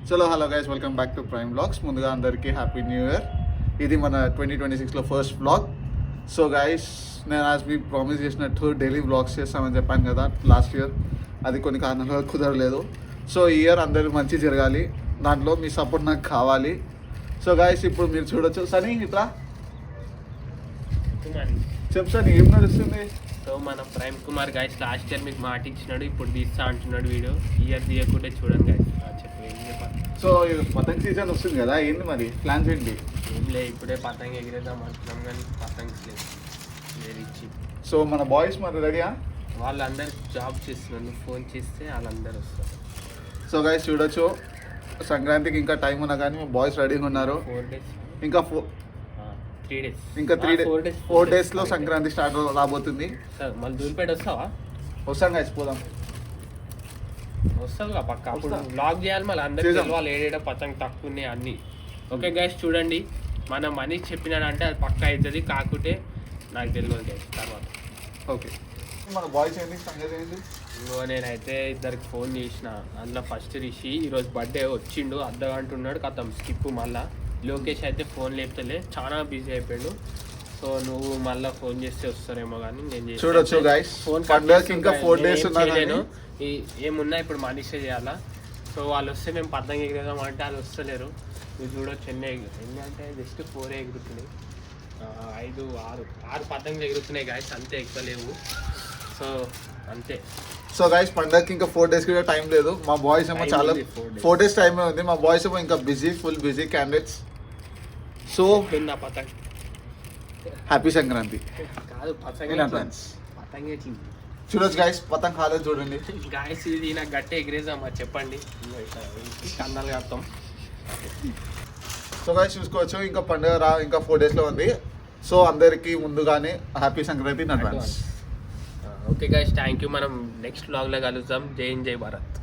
చలో hello guys, welcome back to prime vlogs. ముందుగా అందరికీ హ్యాపీ న్యూ ఇయర్. ఇది మన 2026లో ఫస్ట్ వ్లాగ్. సో గైస్, నేను యాజ్ మీ ప్రామిస్ చేసినట్టు డైలీ వ్లాగ్స్ చేస్తామని చెప్పాను కదా లాస్ట్ ఇయర్. అది కొన్ని కారణాలు కుదరలేదు. సో ఈ ఇయర్ అందరూ మంచి జరగాలి, దాంట్లో మీ సపోర్ట్ నాకు కావాలి. సో గైస్, ఇప్పుడు మీరు చూడొచ్చు. సనీ ఇట్లా చెప్పు సనీ, ఏం నడుస్తుంది? సో మన prime Kumar guys last year మీకు మాట ఇచ్చినాడు, ఇప్పుడు తీస్తా అంటున్నాడు వీడియో. ఇయర్ తీయకుంటే చూడండి గైస్. చెప్పు ఏం చెప్పాలి. సో పతంగ్ సీజన్ వస్తుంది కదా, ఏంటి మరి ప్లాన్స్ ఏంటి? ఏం లేదు, ఇప్పుడే పతంగి ఎగిరేద్దాం అంటున్నాం కానీ పతంగ్స్ లేదు, వేరే ఇచ్చి. సో మన బాయ్స్ మరి రెడీయా? వాళ్ళందరూ జాబ్ చేస్తున్నారు, ఫోన్ చేస్తే వాళ్ళందరూ వస్తారు. సో గైస్ చూడొచ్చు, సంక్రాంతికి ఇంకా టైం ఉన్నా కానీ మా బాయ్స్ రెడీగా ఉన్నారు. 4 days, ఇంకా 3 days, ఇంకా 4 డేస్లో సంక్రాంతి స్టార్ట్ రాబోతుంది. సార్ మళ్ళీ దూరిపేట వస్తావా? వస్తాం గైస్, పోదాం. వస్తావుగా పక్క. అప్పుడు బ్లాగ్ చేయాలి, మళ్ళీ అందరికీ వాళ్ళు ఏడేడ పతంగ్ తక్కువ ఉన్నాయి అన్నీ. ఓకే గైస్ చూడండి, మనం మనీ చెప్పినాడంటే అది పక్క అవుతుంది, కాకుంటే నాకు తెలియదు గైస్ తర్వాత. ఓకే, మన బాయ్స్ ఏంటి సంగతి ఏంటి? నేనైతే ఇద్దరికి ఫోన్ చేసిన. అందులో ఫస్ట్ రిషి ఈరోజు బర్త్డే వచ్చిండు, అర్ధగంట ఉన్నాడు, కథం స్కిప్. మళ్ళా లోకేష్ అయితే ఫోన్ లేపుతలే, చాలా బిజీ అయిపోయాడు. సో నువ్వు మళ్ళీ ఫోన్ చేస్తే వస్తారేమో కానీ నేను చూడొచ్చు గైస్, ఫోన్ పండుగకి ఇంకా 4 days నేను ఏమున్నా ఇప్పుడు మనీషే చేయాలా. సో వాళ్ళు వస్తే మేము పతంగ ఎగిరేదాం అంటే వాళ్ళు వస్తలేరు. నువ్వు చూడొచ్చు ఎన్ని అంటే జస్ట్ 4 ఎగురుతున్నాయి, 5 6 పతంగులు ఎగురుతున్నాయి గాయస్, అంతే ఎక్కలేవు. సో అంతే. సో గైస్, పండగకి ఇంకా 4 days కూడా టైం లేదు. మా బాయ్స్ ఏమో చాలా 4 days టైమే ఉంది. మా బాయ్స్ ఏమో ఇంకా busy, full busy candidates. So నా పతంగ్ హ్యాపీ సంక్రాంతి. కాదు పతంగ ఎట్లింది చూడొచ్చు గైస్, పతంగ్ కాలేదు చూడండి గాయస్. ఇది నాకు గట్టే ఎగిరేసామా చెప్పండి, కన్నాలు కడతాం. సో గైస్ చూసుకోవచ్చు, ఇంకా పండుగ ఇంకా 4 daysలో ఉంది. సో అందరికీ ముందుగానే happy Sankranti in advance. Okay guys, thank you. మనం నెక్స్ట్ వ్లాగ్లో కలుద్దాం. జై హింద్, జై భారత్.